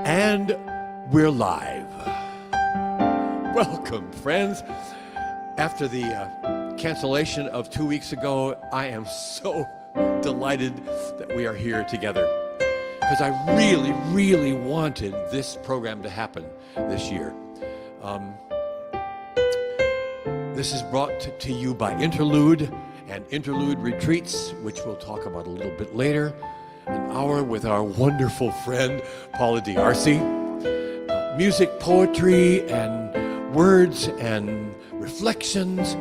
And we're live. Welcome, friends. After the cancellation of 2 weeks ago, I am so delighted that we are here together because I really, really wanted this program to happen this year. This is brought to you by Interlude and Interlude Retreats, which we'll talk about a little bit later. An hour with our wonderful friend, Paula. Music, poetry, and words and reflections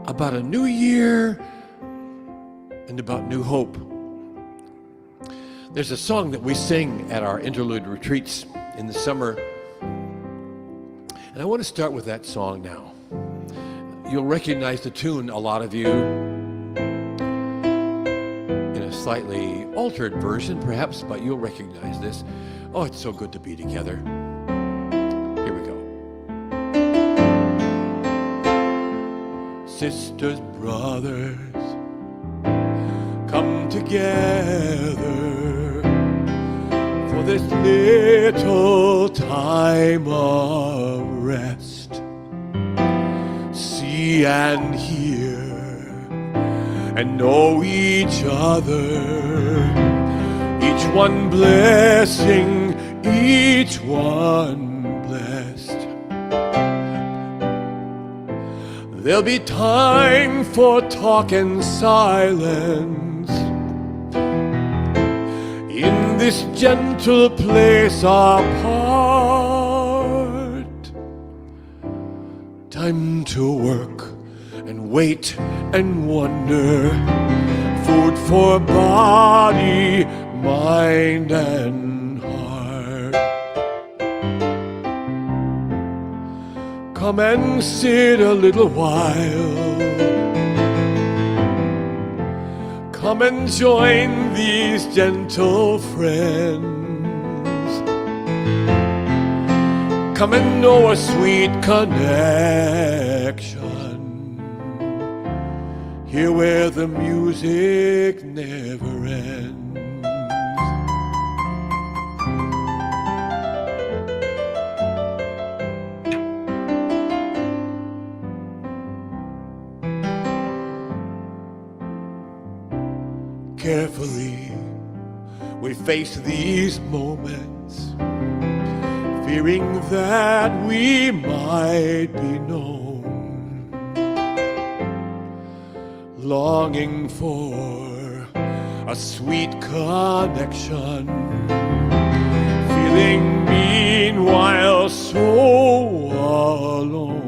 about a new year and about new hope. There's a song that we sing at our Interlude Retreats in the summer, and I want to start with that song now. You'll recognize the tune, a lot of you, slightly altered version perhaps, but you'll recognize this. Oh, it's so good to be together. Here we go. Sisters, brothers, come together for this little time of rest. See and hear and know each other, each one blessing, each one blessed. There'll be time for talk and silence in this gentle place apart. Time to work and wait and wonder, food for body, mind, and heart. Come and sit a little while. Come and join these gentle friends. Come and know a sweet connection, here where the music never ends. Carefully, we face these moments, fearing that we might be known, longing for a sweet connection, feeling meanwhile so alone.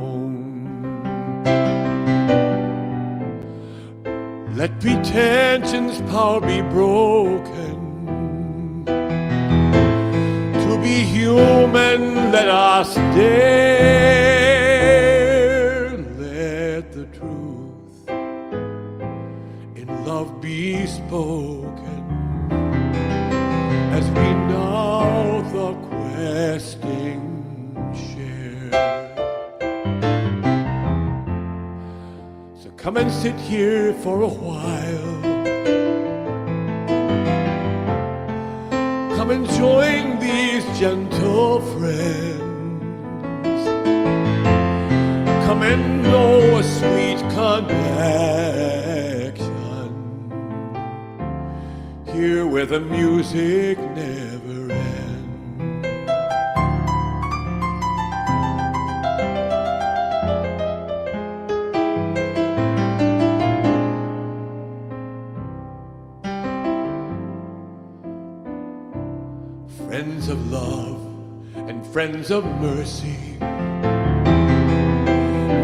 Let pretension's power be broken. To be human, let us dare. Let the truth in love be spoken, as we now the questing share. So come and sit here for a while. Come and join these gentle friends. Come and know a sweet connection, here where the music never ends. Friends of love and friends of mercy,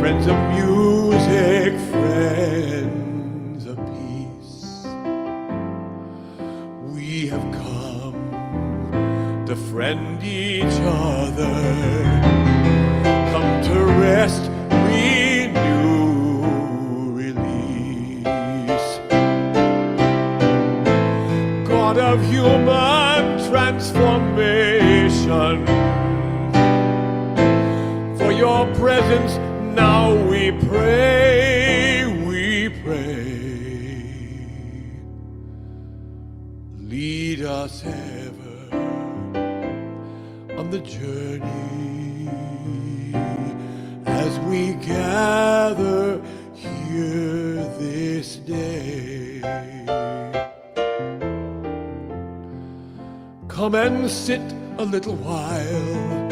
friends of music, friends of peace, we have come to friend each other, come to rest, renew, release. God of human transformation, for your presence now we pray, we pray. Lead us ever on the journey as we gather here this day. Come and sit a little while.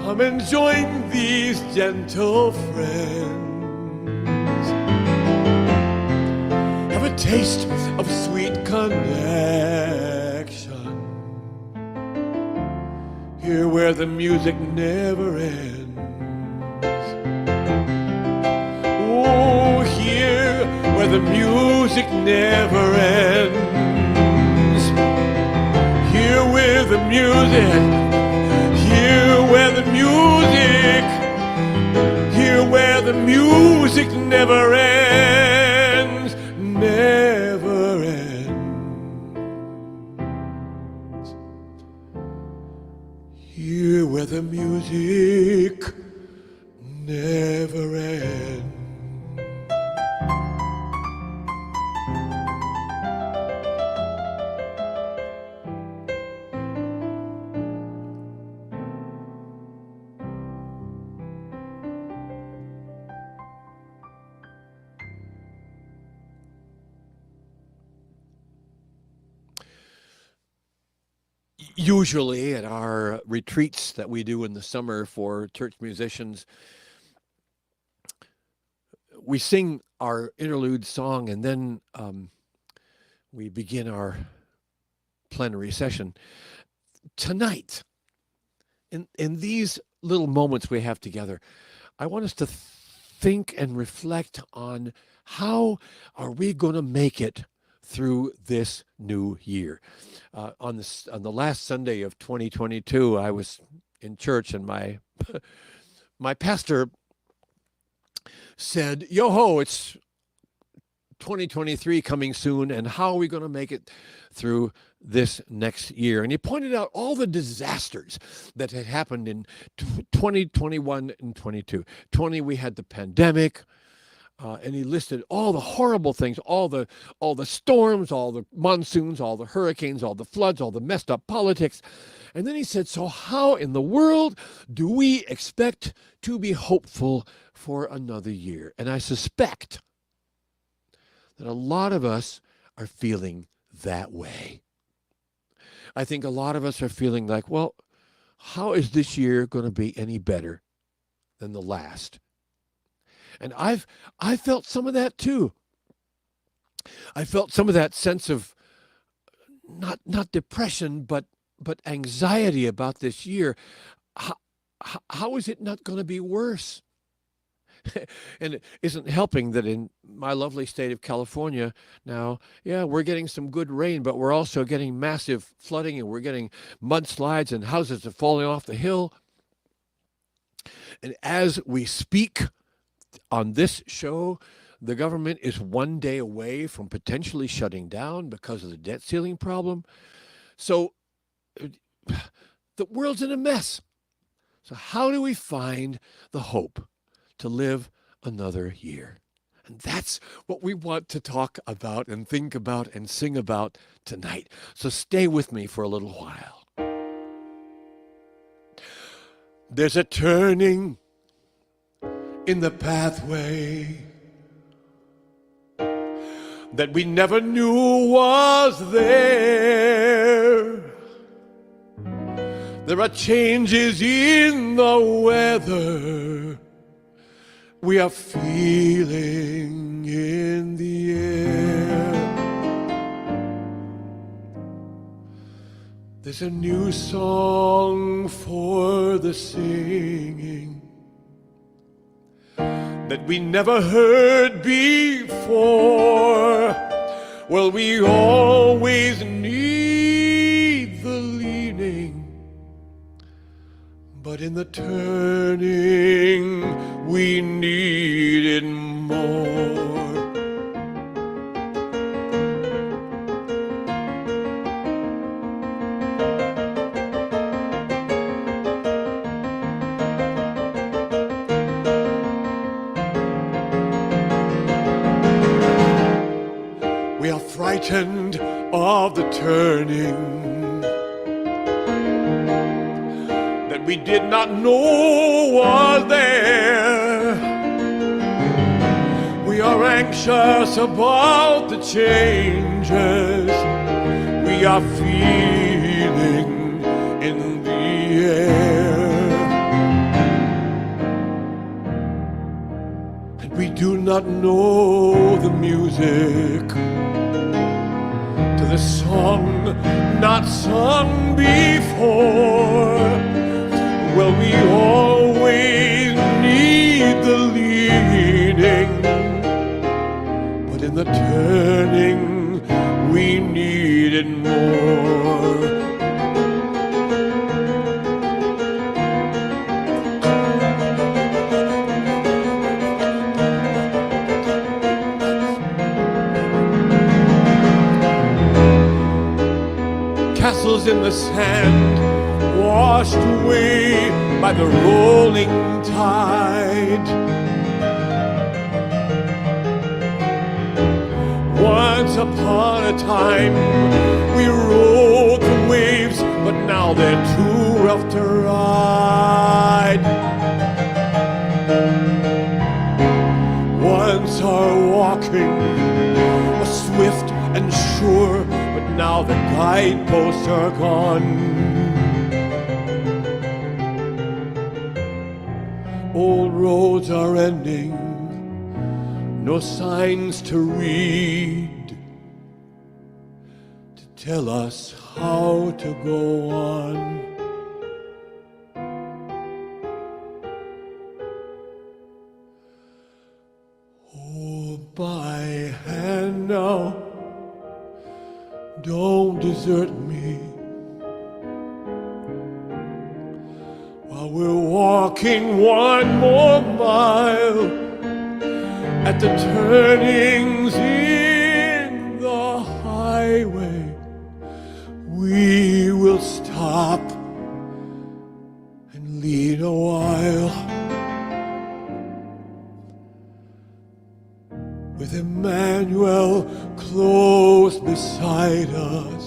Come and join these gentle friends. Have a taste of sweet connection. Here where the music never ends. Oh, here where the music never ends. Here where the music, here where the music, here where the music never ends, never ends. Here where the music never ends. Usually at our retreats that we do in the summer for church musicians, we sing our interlude song and then we begin our plenary session. Tonight, in these little moments we have together, I want us to think and reflect on how are we going to make it through this new year. On the last Sunday of 2022, I was in church and my pastor said, "Yo ho, it's 2023 coming soon, and how are we going to make it through this next year?" And he pointed out all the disasters that had happened in 2021 and 22. 20, we had the pandemic. And he listed all the horrible things, all the storms, all the monsoons, all the hurricanes, all the floods, all the messed up politics. And then he said, so how in the world do we expect to be hopeful for another year? And I suspect that a lot of us are feeling that way. I think a lot of us are feeling like, well, how is this year going to be any better than the last? And I felt some of that too. I felt some of that sense of not depression, but anxiety about this year. How is it not going to be worse? And it isn't helping that in my lovely state of California now, yeah, we're getting some good rain, but we're also getting massive flooding and we're getting mudslides and houses are falling off the hill. And as we speak on this show, the government is one day away from potentially shutting down because of the debt ceiling problem. So the world's in a mess. So how do we find the hope to live another year? And that's what we want to talk about and think about and sing about tonight. So stay with me for a little while. There's a turning in the pathway that we never knew was there. There are changes in the weather we are feeling in the air. There's a new song for the singing that we never heard before. Well, we always need the leaning, but in the turning, we need it more. frightened of the turning that we did not know was there. We are anxious about the changes we are feeling in the air. And we do not know the music to the song not sung before. Well, we always need the leading, but in the turning we need it more. Castles in the sand, washed away by the rolling tide. Once upon a time, we rode the waves, but now they're too rough to ride. Once our walking was swift and sure, but now the guideposts are gone. Old roads are ending, no signs to read to tell us how to go on. Hold my hand now, don't desert me. While we're walking one more mile at the turnings in the highway, we will stop and lean a while with Emmanuel close beside us,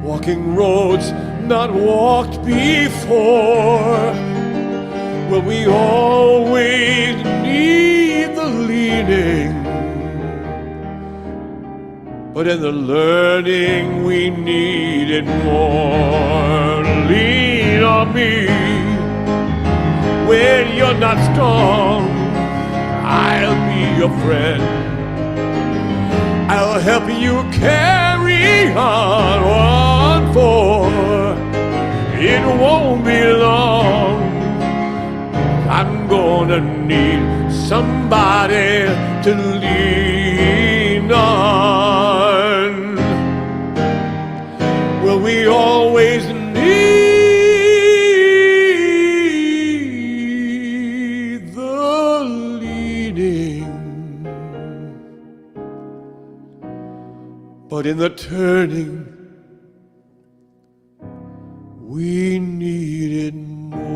walking roads not walked before. Well, we always need the leading, but in the learning we need it more. Lean on me when you're not strong, I'll be your friend. I'll help you carry on for it won't be long. I'm gonna need somebody to lean on. Well, we always need the leading, but in the turning we need it more.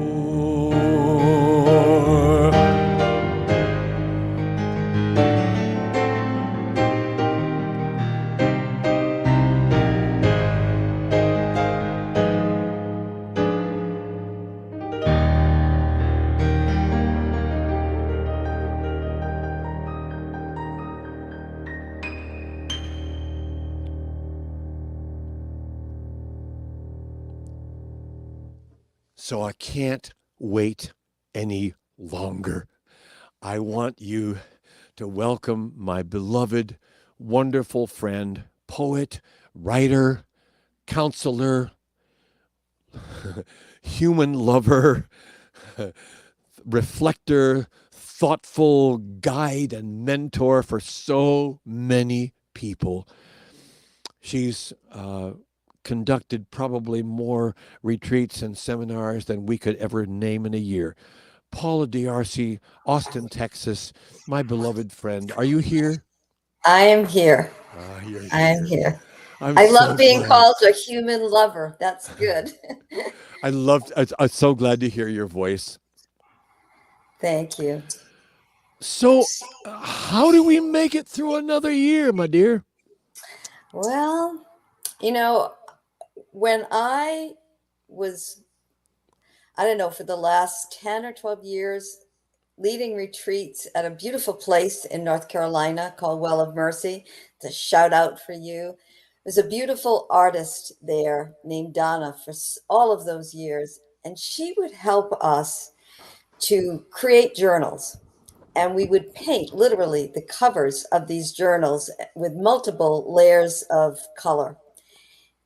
So I can't wait any longer. I want you to welcome my beloved, wonderful friend, poet, writer, counselor, human lover, reflector, thoughtful guide and mentor for so many people. She's conducted probably more retreats and seminars than we could ever name in a year. Paula DRC, Austin, Texas, my beloved friend. Are you here? I am here. You're here. I am here. I'm I love being glad. called a human lover. That's good. I'm so glad to hear your voice. Thank you. So, how do we make it through another year, my dear? Well, you know, when was, I don't know, for the last 10 or 12 years, leading retreats at a beautiful place in North Carolina called Well of Mercy. It's a shout out for you. There's a beautiful artist there named Donna for all of those years, and she would help us to create journals. And we would paint literally the covers of these journals with multiple layers of color.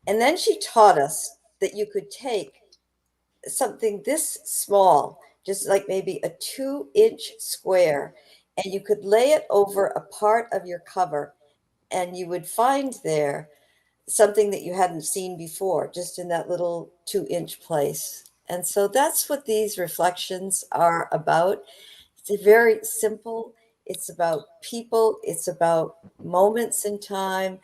And then she taught us that you could take something this small, just like maybe a 2-inch square, and you could lay it over a part of your cover, and you would find there something that you hadn't seen before, just in that little 2-inch place. And so that's what these reflections are about. It's very simple. It's about people, it's about moments in time,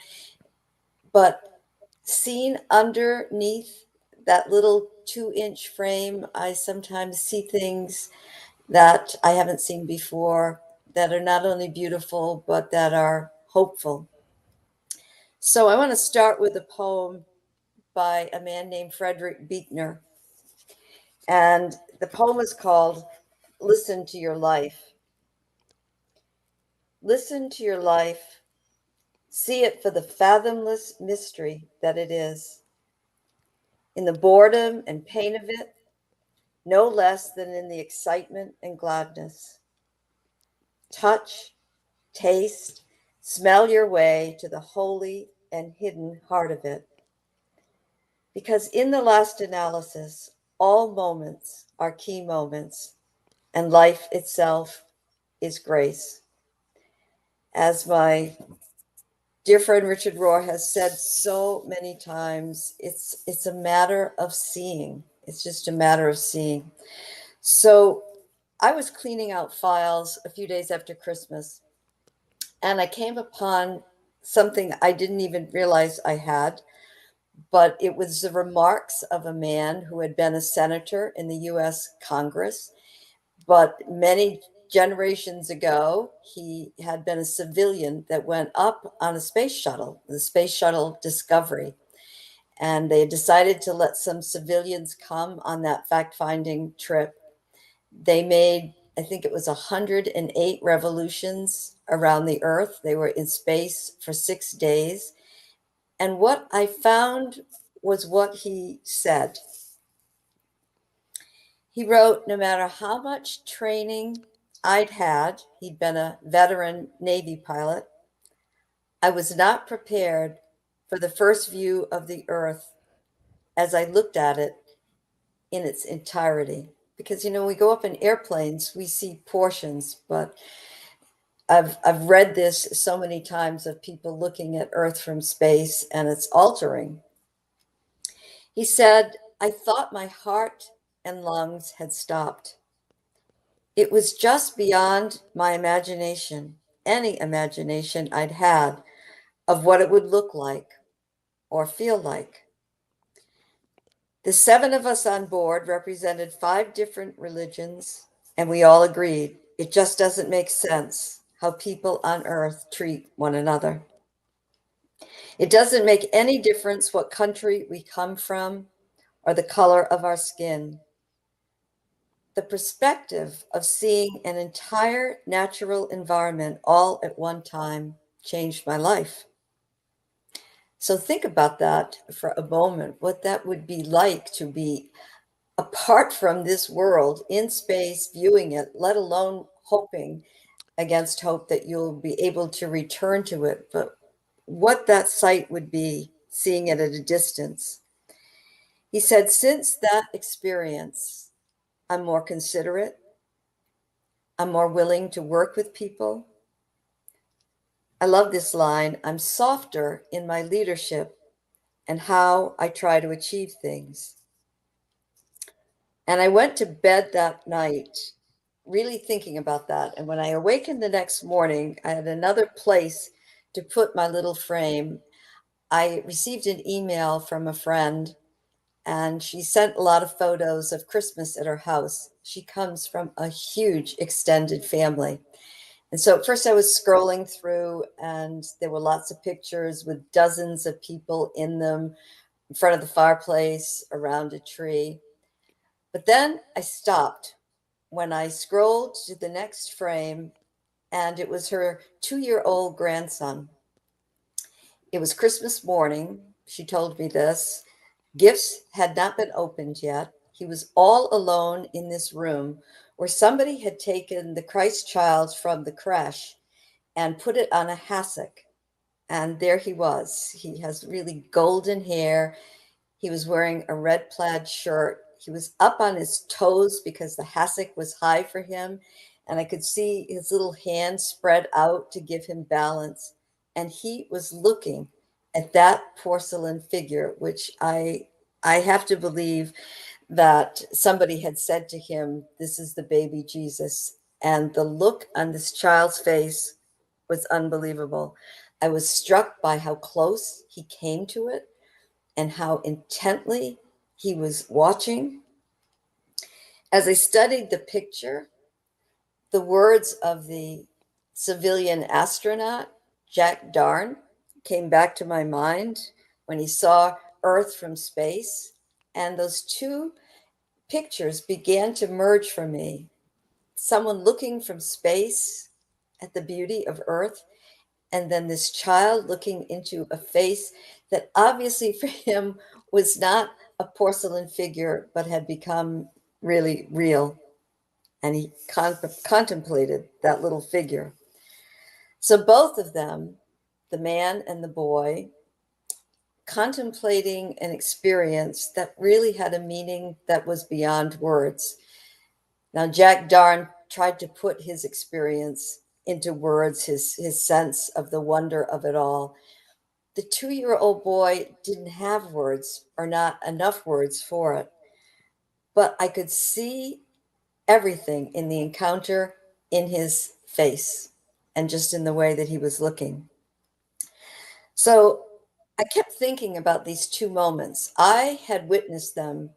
but seen underneath that little 2-inch frame, I sometimes see things that I haven't seen before that are not only beautiful, but that are hopeful. So I want to start with a poem by a man named Frederick Buechner. And the poem is called Listen to Your Life. Listen to your life. See it for the fathomless mystery that it is. In the boredom and pain of it, no less than in the excitement and gladness. Touch, taste, smell your way to the holy and hidden heart of it. Because in the last analysis, all moments are key moments, and life itself is grace. As my dear friend Richard Rohr has said so many times, it's a matter of seeing. It's just a matter of seeing. So I was cleaning out files a few days after Christmas, and I came upon something I didn't even realize I had, but it was the remarks of a man who had been a senator in the US Congress, but many generations ago, he had been a civilian that went up on a space shuttle, the Space Shuttle Discovery. And they decided to let some civilians come on that fact finding trip. They made, I think it was 108 revolutions around the Earth. They were in space for 6 days. And what I found was what he said. He wrote, no matter how much training I'd had, he'd been a veteran Navy pilot, I was not prepared for the first view of the Earth as I looked at it in its entirety. Because, we go up in airplanes, we see portions, but I've read this so many times of people looking at Earth from space, and it's altering. He said, I thought my heart and lungs had stopped. It was just beyond my imagination, any imagination I'd had of what it would look like or feel like. The 7 of us on board represented 5 different religions, and we all agreed it just doesn't make sense how people on Earth treat one another. It doesn't make any difference what country we come from or the color of our skin. The perspective of seeing an entire natural environment all at one time changed my life. So think about that for a moment, what that would be like to be apart from this world in space, viewing it, let alone hoping against hope that you'll be able to return to it. But what that sight would be, seeing it at a distance. He said, since that experience, I'm more considerate. I'm more willing to work with people. I love this line. I'm softer in my leadership and how I try to achieve things. And I went to bed that night really thinking about that. And when I awakened the next morning, I had another place to put my little frame. I received an email from a friend, and she sent a lot of photos of Christmas at her house. She comes from a huge extended family. And so at first I was scrolling through, and there were lots of pictures with dozens of people in them, in front of the fireplace, around a tree. But then I stopped when I scrolled to the next frame, and it was her 2-year-old grandson. It was Christmas morning. She told me this. Gifts had not been opened yet. He was all alone in this room where somebody had taken the Christ child from the creche and put it on a hassock. And there he was. He has really golden hair. He was wearing a red plaid shirt. He was up on his toes because the hassock was high for him. And I could see his little hand spread out to give him balance. And he was looking at that porcelain figure, which I have to believe that somebody had said to him, "This is the baby Jesus." And the look on this child's face was unbelievable. I was struck by how close he came to it and how intently he was watching. As I studied the picture, the words of the civilian astronaut, Jack Darn, came back to my mind when he saw Earth from space. And those two pictures began to merge for me. Someone looking from space at the beauty of Earth, and then this child looking into a face that obviously for him was not a porcelain figure, but had become really real. And he contemplated that little figure. So both of them, the man and the boy, contemplating an experience that really had a meaning that was beyond words. Now, Jack Darn tried to put his experience into words, his sense of the wonder of it all. The 2-year-old boy didn't have words, or not enough words for it, but I could see everything in the encounter in his face and just in the way that he was looking. So I kept thinking about these two moments. I had witnessed them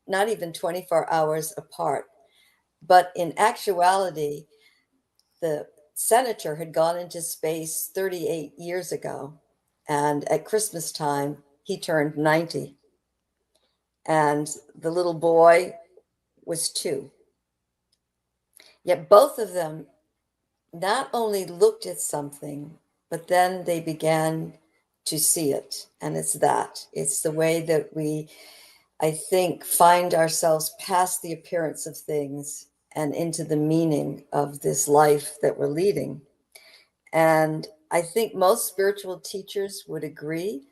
not even 24 hours apart, but in actuality, the senator had gone into space 38 years ago, and at Christmas time, he turned 90. And the little boy was 2. Yet both of them not only looked at something, but then they began to see it. And it's the way that we, I think, find ourselves past the appearance of things and into the meaning of this life that we're leading. And I think most spiritual teachers would agree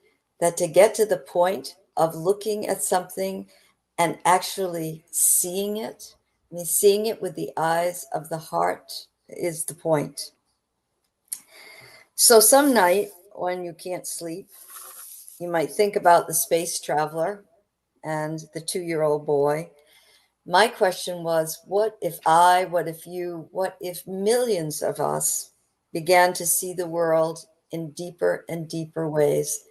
that to get to the point of looking at something and actually seeing it, I mean, seeing it with the eyes of the heart is the point. So some night when you can't sleep, you might think about the space traveler and the 2-year-old boy. My question was, what if I, what if you, what if millions of us began to see the world in deeper and deeper ways?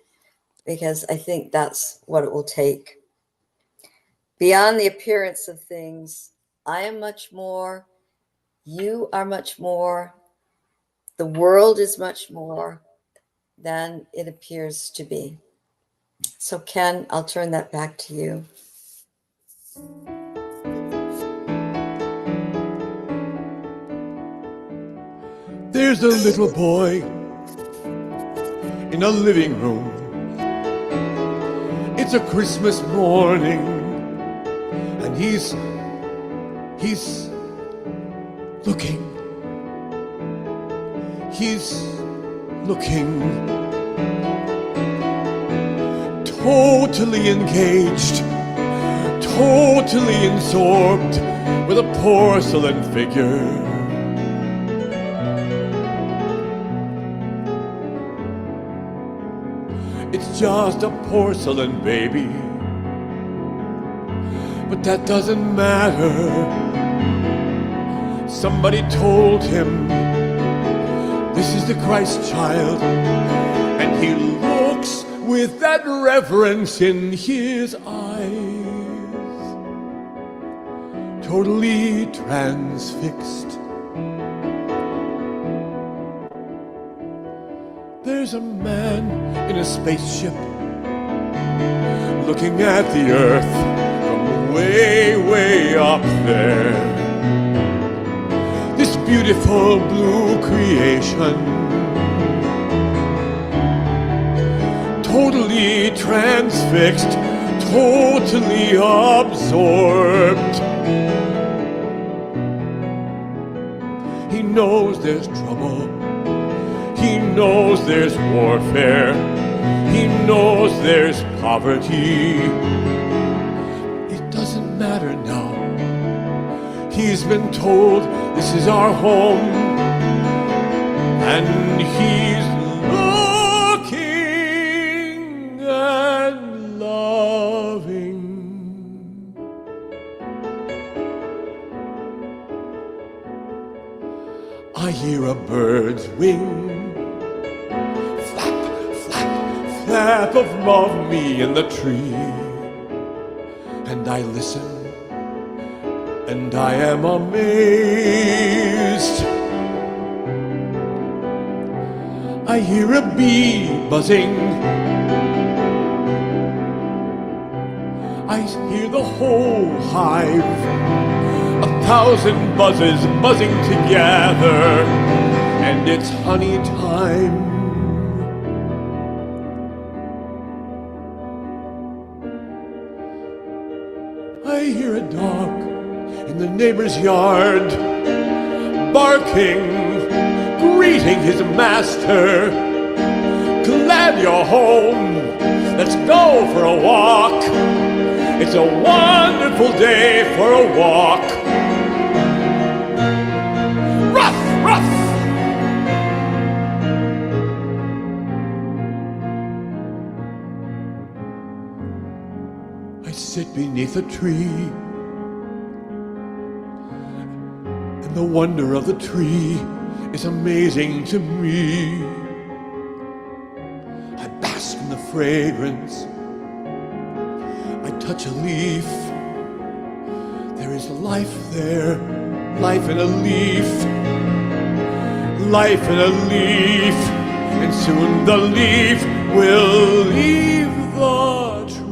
Because I think that's what it will take. Beyond the appearance of things, I am much more, you are much more, the world is much more than it appears to be. So Ken, I'll turn that back to you. There's a little boy in a living room. It's a Christmas morning, and he's looking. He's looking, totally engaged, totally absorbed with a porcelain figure. It's just a porcelain baby, but that doesn't matter. Somebody told him this is the Christ child, and he looks with that reverence in his eyes, totally transfixed. There's a man in a spaceship looking at the earth from way, way up there. This beautiful blue creation, totally transfixed, totally absorbed. He knows there's trouble. He knows there's warfare. He knows there's poverty. It doesn't matter now. He's been told this is our home, and he's looking and loving. I hear a bird's wing flap above me in the tree, and I listen, and I am amazed. I hear a bee buzzing. I hear the whole hive, 1,000 buzzes buzzing together, and it's honey time. I hear a dog in the neighbor's yard, barking, greeting his master. Glad you're home, let's go for a walk. It's a wonderful day for a walk. Ruff, ruff! I sit beneath a tree, and the wonder of the tree is amazing to me. I bask in the fragrance. I touch a leaf. There is life there, life in a leaf, life in a leaf, and soon the leaf will leave the tree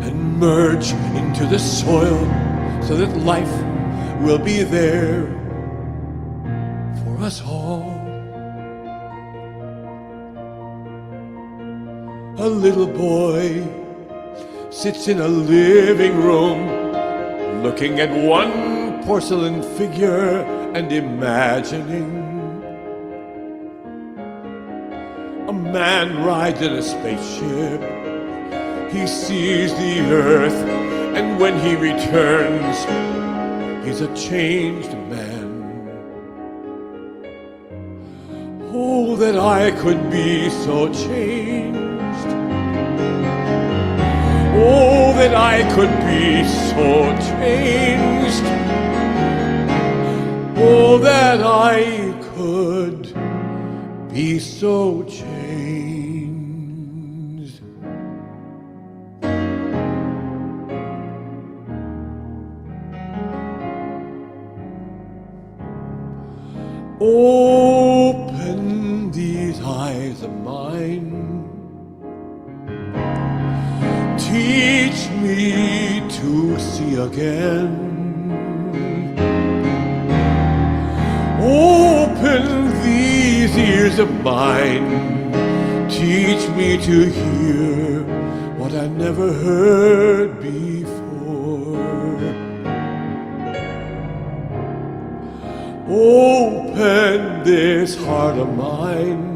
and merge into the soil so that life will be there for us all. A little boy sits in a living room, looking at one porcelain figure and imagining. A man rides in a spaceship. He sees the earth, and when he returns, he's a changed man. Oh, that I could be so changed. Oh, that I could be so changed. Oh, that I could be so changed. Open these eyes of mine. Teach me to see again. Open these ears of mine. Teach me to hear what I never heard before. Open this heart of mine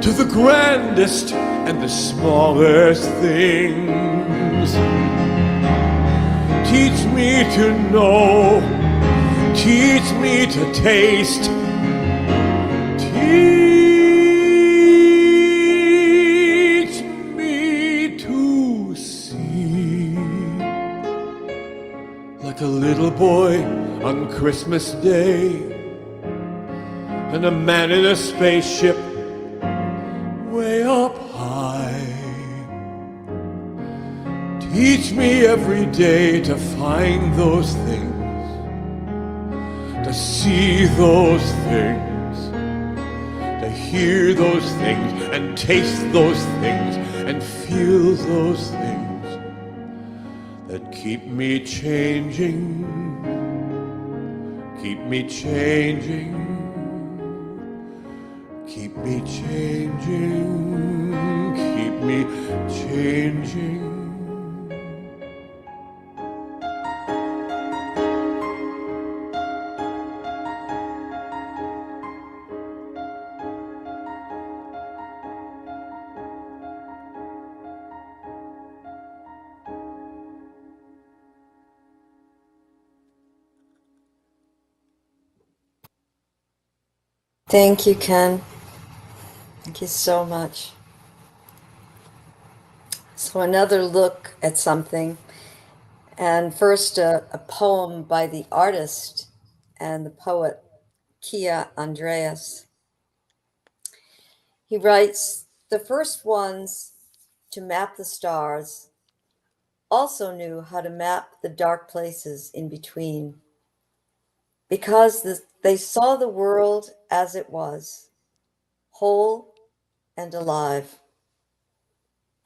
to the grandest and the smallest things. Teach me to know, teach me to taste, teach me to see. Like a little boy on Christmas Day, and a man in a spaceship way up high. Teach me every day to find those things to see those things, to hear those things, and taste those things, and feel those things that keep me changing, keep me changing, keep me changing, keep me changing. Thank you, Ken. Thank you so much. So another look at something, and first a poem by the artist and the poet Kia Andreas. He writes, "The first ones to map the stars also knew how to map the dark places in between, because they saw the world as it was, whole and alive.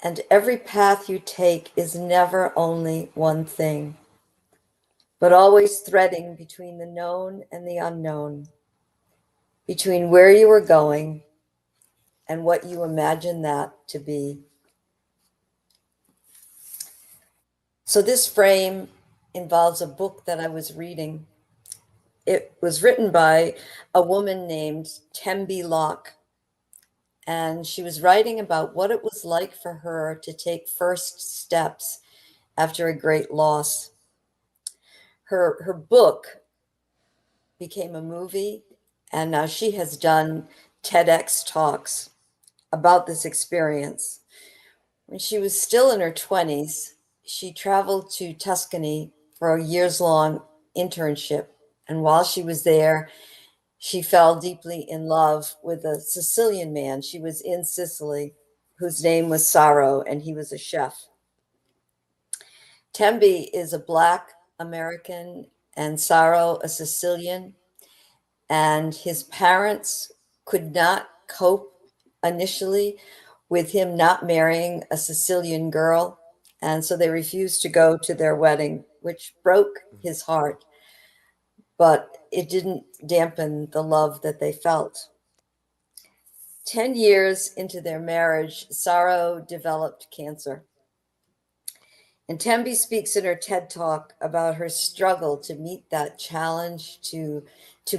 And every path you take is never only one thing, but always threading between the known and the unknown, between where you are going and what you imagine that to be." So this frame involves a book that I was reading. It was written by a woman named Tembi Locke, and she was writing about what it was like for her to take first steps after a great loss. Her book became a movie, and now she has done TEDx talks about this experience. When she was still in her 20s, she traveled to Tuscany for a years-long internship, and while she was there, she fell deeply in love with a Sicilian man. She was in Sicily, whose name was Saro, and he was a chef. Tembi is a Black American and Saro a Sicilian, and his parents could not cope initially with him not marrying a Sicilian girl, and so they refused to go to their wedding, which broke his heart, but it didn't dampen the love that they felt. 10 years into their marriage, Saro developed cancer. And Tembi speaks in her TED Talk about her struggle to meet that challenge, to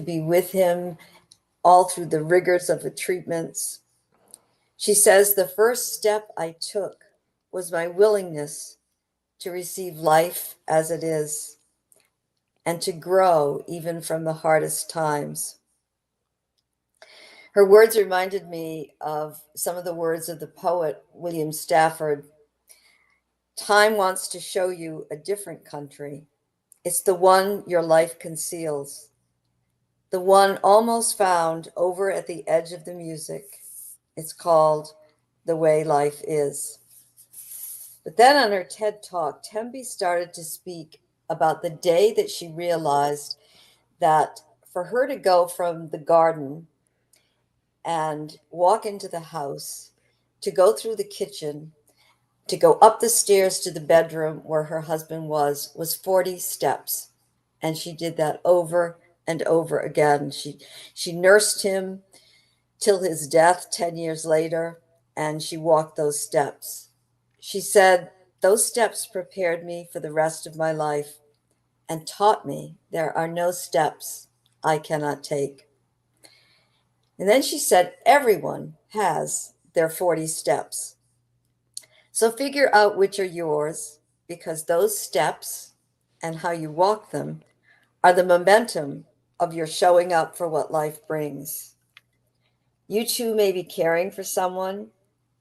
be with him all through the rigors of the treatments. She says, "The first step I took was my willingness to receive life as it is and to grow even from the hardest times." Her words reminded me of some of the words of the poet William Stafford. "Time wants to show you a different country. It's the one your life conceals, the one almost found over at the edge of the music. It's called The Way Life Is." But then on her TED Talk, Tembi started to speak about the day that she realized that for her to go from the garden and walk into the house, to go through the kitchen, to go up the stairs to the bedroom where her husband was 40 steps. And she did that over and over again. She nursed him till his death 10 years later, and she walked those steps. She said, "Those steps prepared me for the rest of my life and taught me there are no steps I cannot take." And then she said, "Everyone has their 40 steps. So figure out which are yours, because those steps and how you walk them are the momentum of your showing up for what life brings." You too may be caring for someone,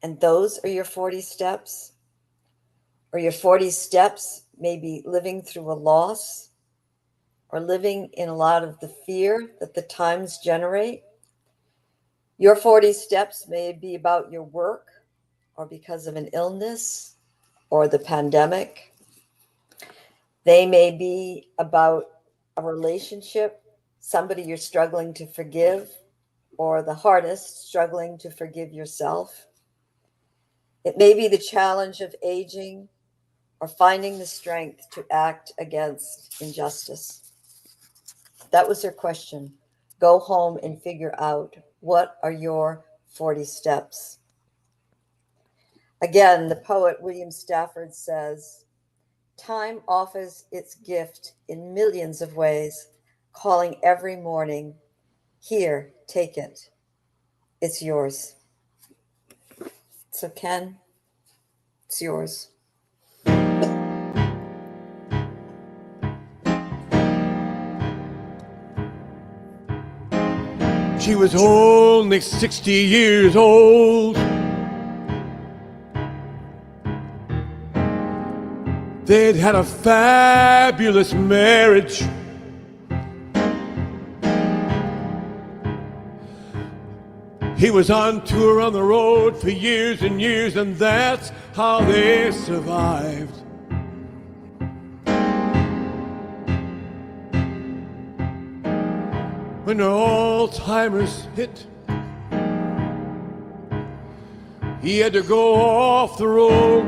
and those are your 40 steps. Or your 40 steps may be living through a loss or living in a lot of the fear that the times generate. Your 40 steps may be about your work or because of an illness or the pandemic. They may be about a relationship somebody you're struggling to forgive, or the hardest, struggling to forgive yourself. It may be the challenge of aging or finding the strength to act against injustice. That was her question. Go home and figure out, what are your 40 steps? Again, the poet William Stafford says, time offers its gift in millions of ways, calling every morning, here, take it. It's yours. So Ken, it's yours. She was only 60 years old. They'd had a fabulous marriage. He was on tour on the road for years and years, and that's how they survived. When her Alzheimer's hit, he had to go off the road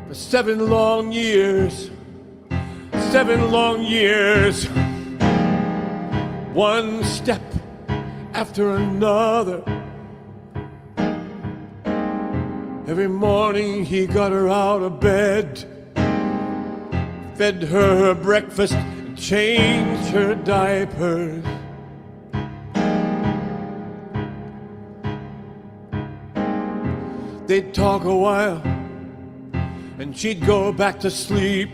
for 7 long years. 7 long years. One step after another. Every morning he got her out of bed, fed her breakfast, changed her diapers. They'd talk a while, and she'd go back to sleep,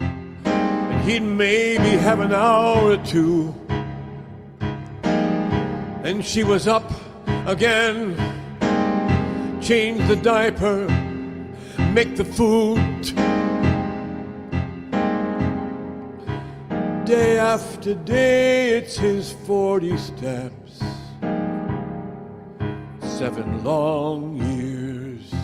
and he'd maybe have an hour or two. And she was up again, change the diaper, make the food. Day after day, it's his 40 steps, 7 long years.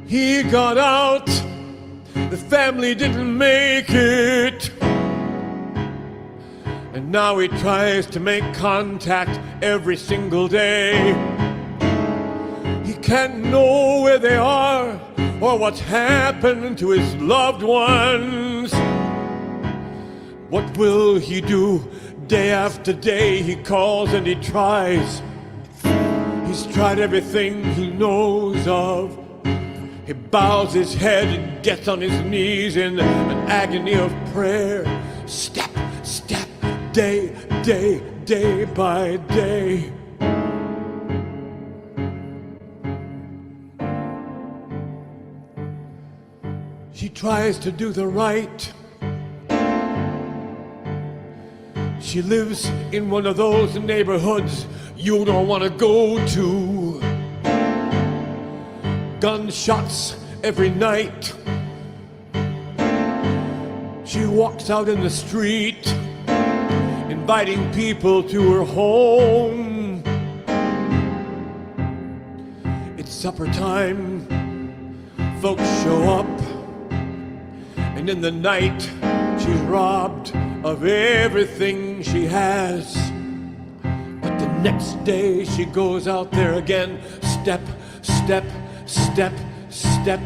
He got out, the family didn't make it, and now he tries to make contact every single day. He can't know where they are or what's happened to his loved ones. What will he do? Day after day he calls and he tries. He's tried everything he knows of. He bows his head and gets on his knees in an agony of prayer. Step, step, day, day, day by day. She tries to do the right. She lives in one of those neighborhoods you don't want to go to. Gunshots every night. She walks out in the street, inviting people to her home. It's supper time. Folks show up. And in the night, she's robbed of everything she has. But the next day, she goes out there again. Step, step, step, step.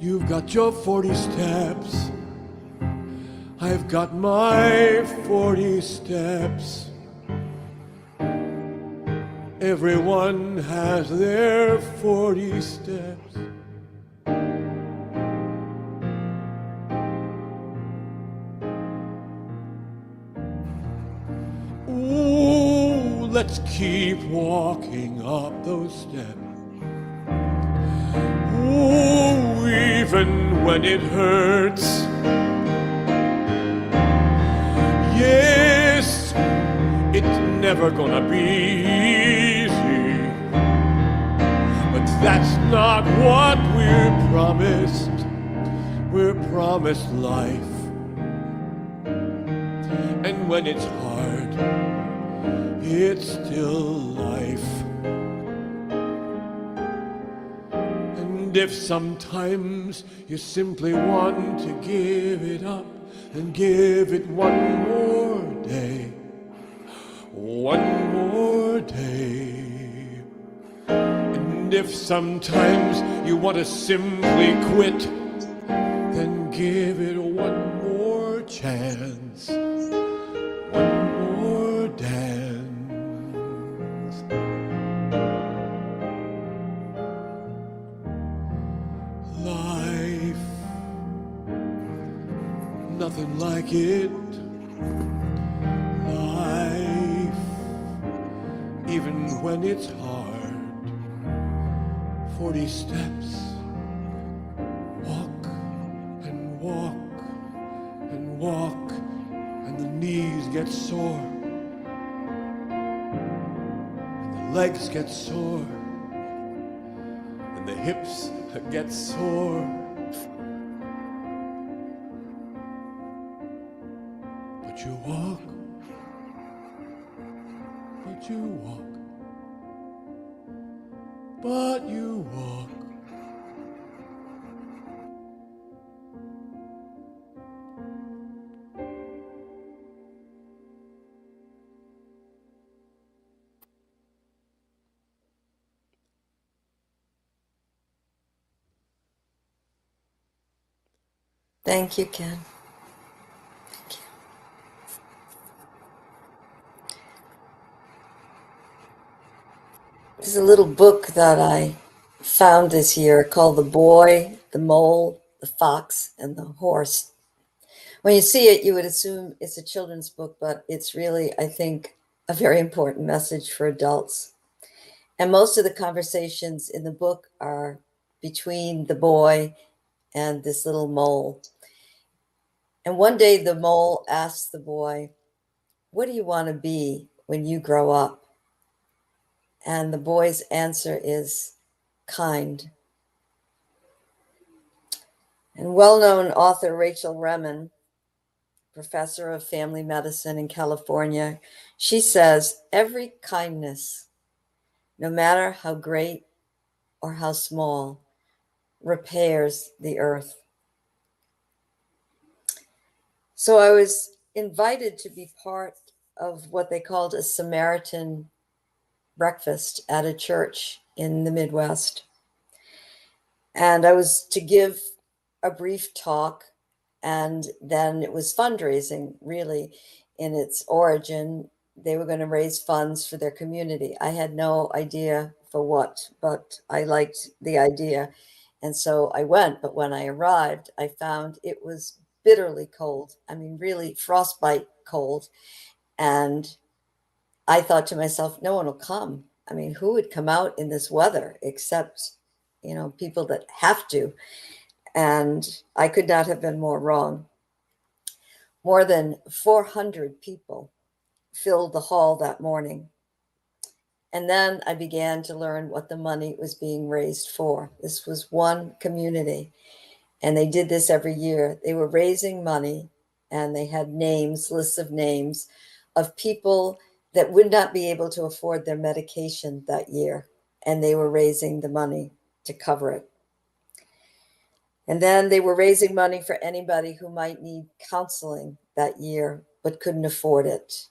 You've got your 40 steps. I've got my 40 steps. Everyone has their 40 steps. Ooh, let's keep walking up those steps. Ooh, even when it hurts. Yes, it's never gonna be easy, but that's not what we're promised. We're promised life. And when it's hard, it's still life. And if sometimes you simply want to give it up, then give it one more day. One more day. And if sometimes you want to simply quit, then give it one more chance. One more dance. Life, nothing like it. Life, even when it's hard. 40 steps, walk and walk and walk, and the knees get sore, and the legs get sore, and the hips get sore. But you walk, but you walk, but you walk. Thank you, Ken. Thank you. There's a little book that I found this year called The Boy, the Mole, the Fox, and the Horse. When you see it, you would assume it's a children's book, but it's really, I think, a very important message for adults. And most of the conversations in the book are between the boy and this little mole. And one day the mole asks the boy, "What do you want to be when you grow up?" And the boy's answer is kind. And well-known author Rachel Remen, professor of family medicine in California, she says, every kindness, no matter how great or how small, repairs the earth. So I was invited to be part of what they called a Samaritan breakfast at a church in the Midwest. And I was to give a brief talk, and then it was fundraising, really, in its origin. They were going to raise funds for their community. I had no idea for what, but I liked the idea. And so I went. But when I arrived, I found it was bitterly cold. I mean, really frostbite cold. And I thought to myself, no one will come. I mean, who would come out in this weather except, people that have to? And I could not have been more wrong. More than 400 people filled the hall that morning. And then I began to learn what the money was being raised for. This was one community, and they did this every year. They were raising money, and they had lists of names of people that would not be able to afford their medication that year, and they were raising the money to cover it. And then they were raising money for anybody who might need counseling that year but couldn't afford it.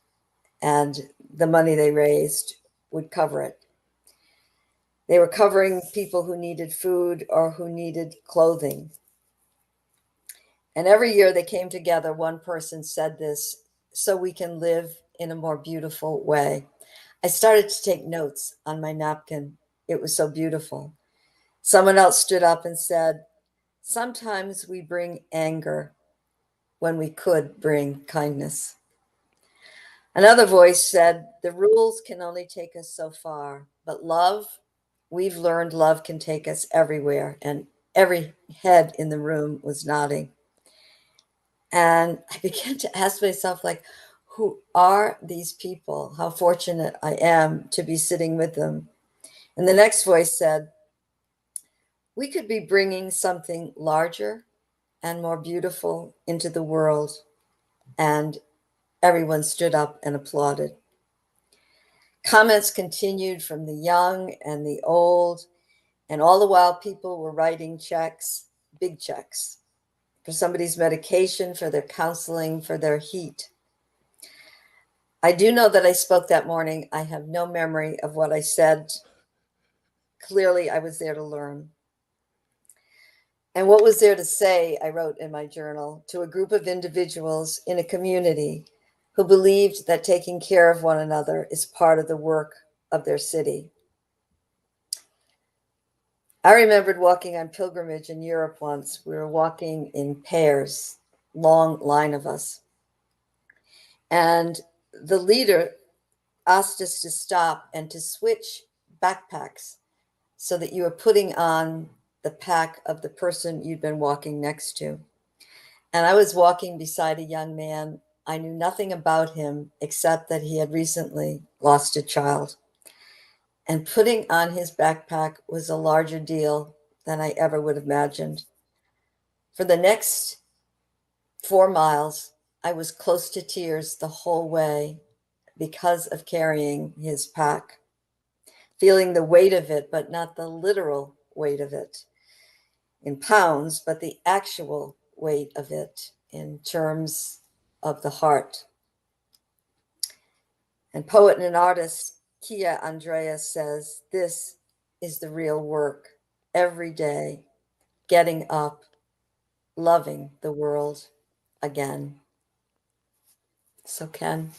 And the money they raised would cover it. They were covering people who needed food or who needed clothing. And every year they came together, one person said this, so we can live in a more beautiful way. I started to take notes on my napkin. It was so beautiful. Someone else stood up and said, sometimes we bring anger when we could bring kindness. Another voice said, the rules can only take us so far, but love, we've learned love can take us everywhere. And every head in the room was nodding. And I began to ask myself, who are these people? How fortunate I am to be sitting with them. And the next voice said, we could be bringing something larger and more beautiful into the world. And everyone stood up and applauded. Comments continued from the young and the old, And all the while, people were writing checks, big checks, for somebody's medication, for their counseling, for their heat. I do know that I spoke that morning. I have no memory of what I said. Clearly, I was there to learn. And what was there to say, I wrote in my journal, to a group of individuals in a community who believed that taking care of one another is part of the work of their city. I remembered walking on pilgrimage in Europe once. We were walking in pairs, long line of us. And the leader asked us to stop and to switch backpacks so that you were putting on the pack of the person you'd been walking next to. And I was walking beside a young man. I knew nothing about him except that he had recently lost a child. And putting on his backpack was a larger deal than I ever would have imagined. For the next 4 miles, I was close to tears the whole way because of carrying his pack, feeling the weight of it, but not the literal weight of it in pounds, but the actual weight of it in terms of the heart. And poet and artist Kia Andreas says, this is the real work, every day, getting up, loving the world again. So Ken.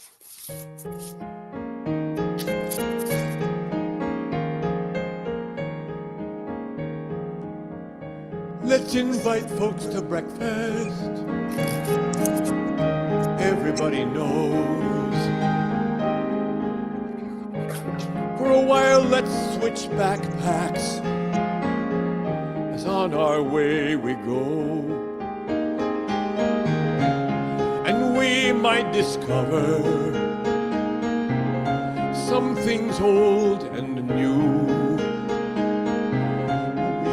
Let's invite folks to breakfast. Everybody knows. For a while, let's switch backpacks as on our way we go. And we might discover some things old and new.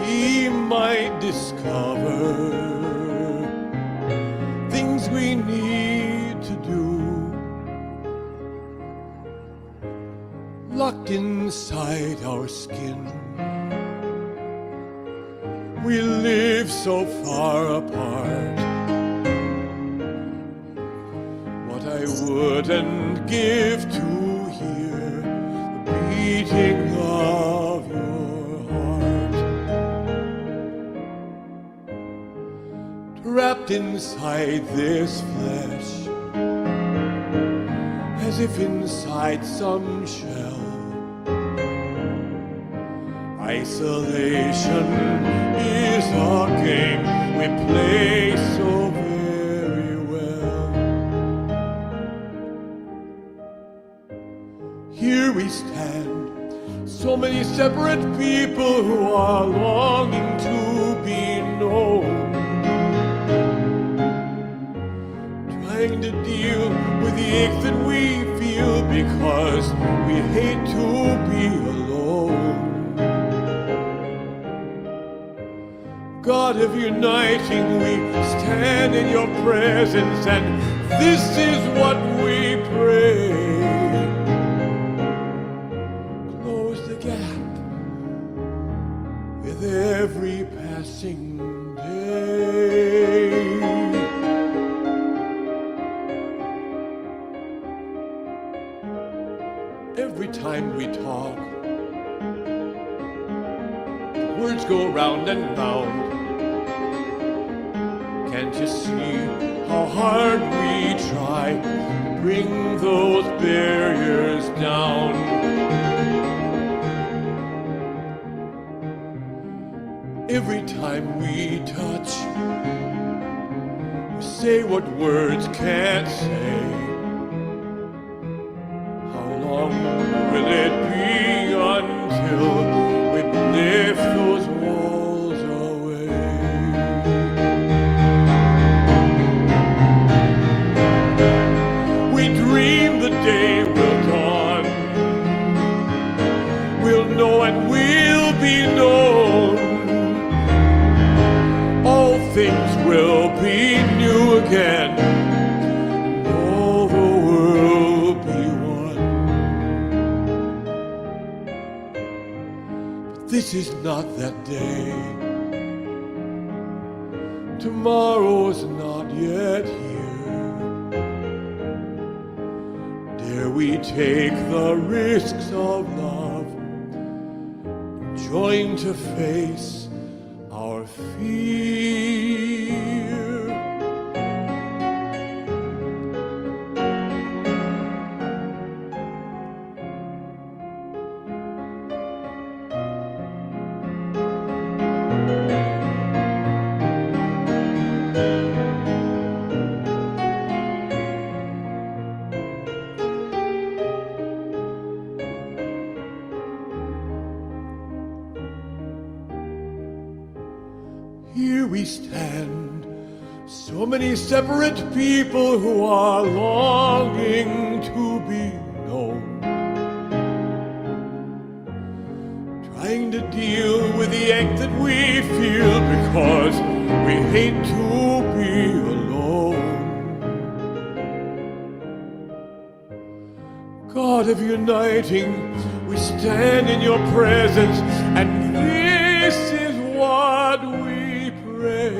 We might discover things we need to do. Locked inside our skin, we live so far apart. What I wouldn't give to hear the beating of your heart. Trapped inside this flesh, as if inside some shell. Isolation is a game we play so very well. Here we stand, so many separate people who are longing to be known, trying to deal with the ache that we feel because we hate to be alone. God of uniting, we stand in your presence, and this is what we pray. Close the gap with every passing day. Every time we talk, the words go round and round. Can't you see how hard we try to bring those barriers down? Every time we touch, we say what words can't say. How long will it be until we lift those walls away? We dream the day will dawn. We'll know and we'll be known. All things will be new again. And all the world be one. But This is not that day. Tomorrow's not yet here. Dare we take the risks of love, join to face our fear? Here we stand, so many separate people who are longing to be known, trying to deal with the ache that we feel because we hate to be alone. God of uniting, we stand in your presence, and this is what we pray.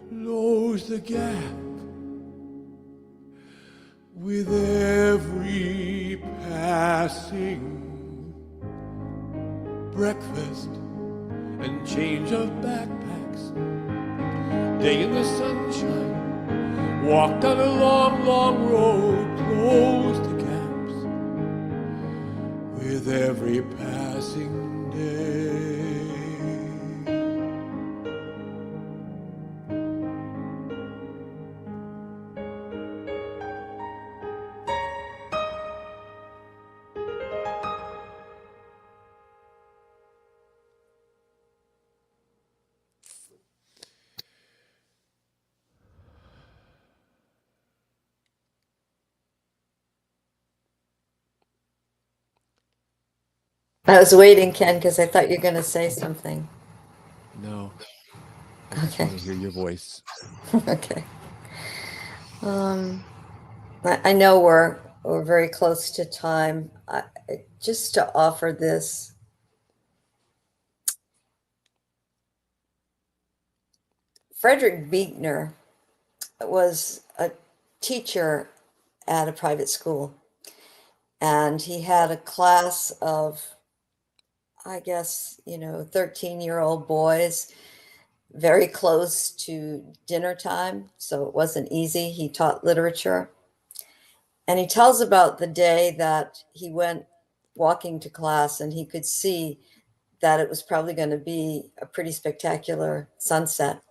Close the gap with every passing breakfast and change of backpacks, day in the sunshine, walk down a long, long road. Close the gaps with every passing day. I was waiting, Ken, because I thought you were going to say something. No, I just Okay. want to hear your voice. Okay. I know we're very close to time. Just to offer this, Frederick Buechner was a teacher at a private school, and he had a class of, I guess, 13-year-old boys, very close to dinner time, so it wasn't easy. He taught literature. And he tells about the day that he went walking to class and he could see that it was probably going to be a pretty spectacular sunset.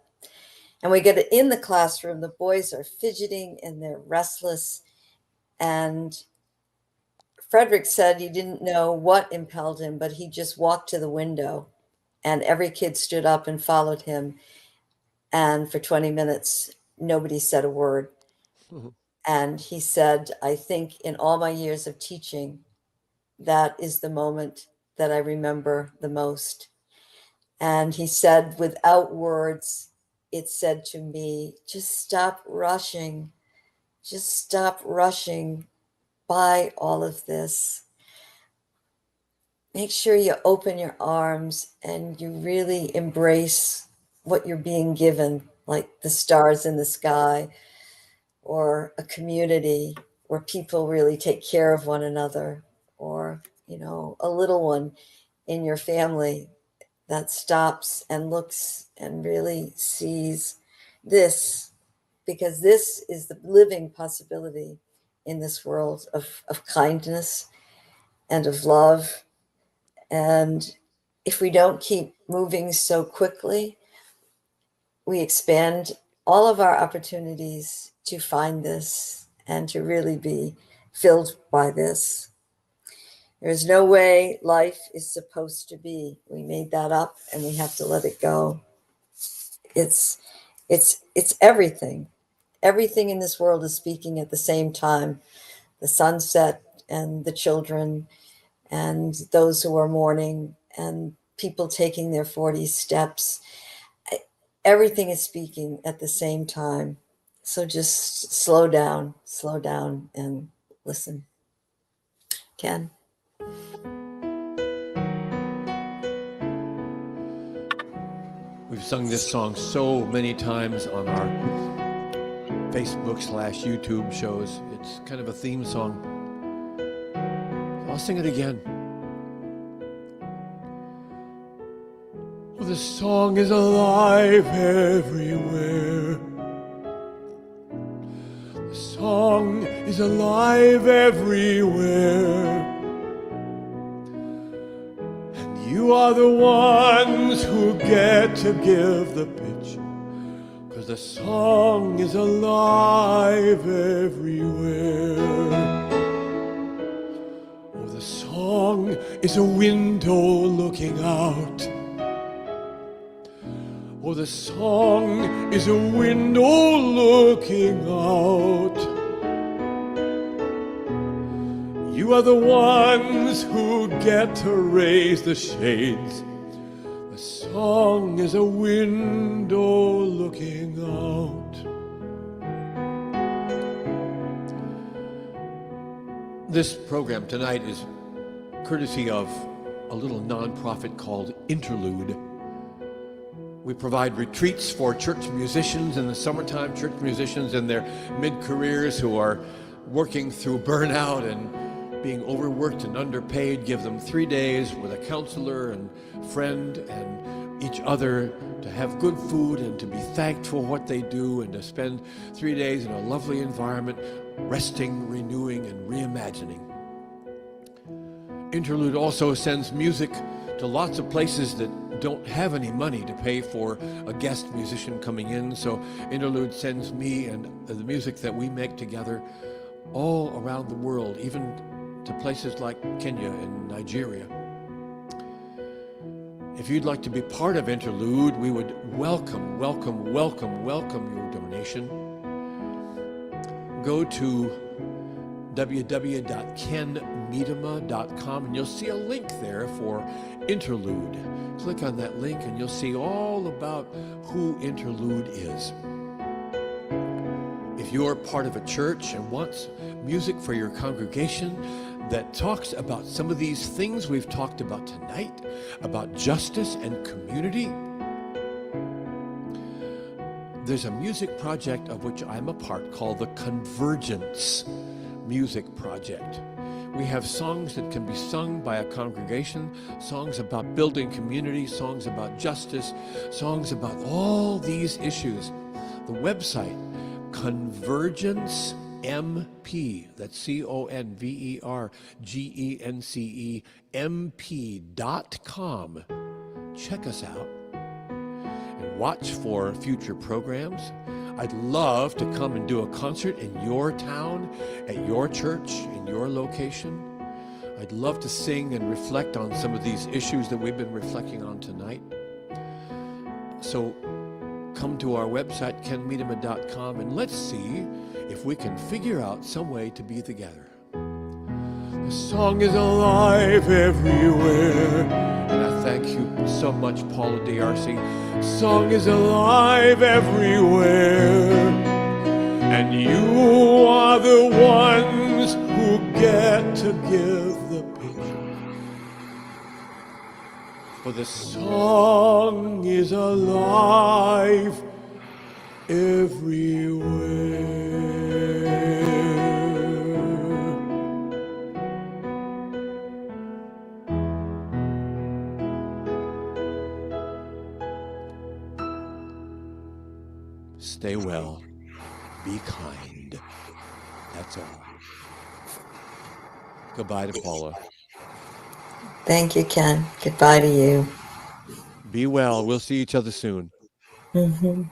And we get in the classroom, the boys are fidgeting and they're restless. And Frederick said he didn't know what impelled him, but he just walked to the window and every kid stood up and followed him. And for 20 minutes, nobody said a word. And he said, I think in all my years of teaching, that is the moment that I remember the most. And he said, without words, it said to me, just stop rushing by all of this. Make sure you open your arms and you really embrace what you're being given, like the stars in the sky, or a community where people really take care of one another, or, a little one in your family that stops and looks and really sees this, because this is the living possibility in this world of kindness and of love. And if we don't keep moving so quickly, we expand all of our opportunities to find this and to really be filled by this. There's no way life is supposed to be. We made that up and we have to let it go. It's everything. Everything in this world is speaking at the same time. The sunset and the children and those who are mourning and people taking their 40 steps. Everything is speaking at the same time. So just slow down and listen. Ken. We've sung this song so many times on our Facebook/YouTube shows. It's kind of a theme song. I'll sing it again. Oh, the song is alive everywhere. The song is alive everywhere. You are the ones who get to give the pitch, 'cause the song is alive everywhere. Oh, the song is a window looking out. Oh, the song is a window looking out. You are the ones who get to raise the shades. The song is a window looking out. This program tonight is courtesy of a little nonprofit called Interlude. We provide retreats for church musicians in the summertime, church musicians in their mid-careers who are working through burnout and being overworked and underpaid. Give them 3 days with a counselor and friend and each other to have good food and to be thanked for what they do, and to spend 3 days in a lovely environment, resting, renewing, and reimagining. Interlude also sends music to lots of places that don't have any money to pay for a guest musician coming in. So Interlude sends me and the music that we make together all around the world, even to places like Kenya and Nigeria. If you'd like to be part of Interlude, we would welcome your donation. Go to www.kenmedema.com and you'll see a link there for Interlude. Click on that link and you'll see all about who Interlude is. If you're part of a church and wants music for your congregation that talks about some of these things we've talked about tonight, about justice and community, there's a music project of which I'm a part called the Convergence Music Project. We have songs that can be sung by a congregation, songs about building community, songs about justice, songs about all these issues. The website, Convergence MP, that's CONVERGENCEMP.com. Check us out and watch for future programs. I'd love to come and do a concert in your town, at your church, in your location. I'd love to sing and reflect on some of these issues that we've been reflecting on tonight. So come to our website, kenmedema.com, and let's see if we can figure out some way to be together. The song is alive everywhere. And I thank you so much, Paula DRC. Song is alive everywhere. And you are the ones who get to give the picture. For the song is alive everywhere. Stay well. Be kind. That's all. Goodbye to Paula. Thank you, Ken. Goodbye to you. Be well. We'll see each other soon. Mm-hmm.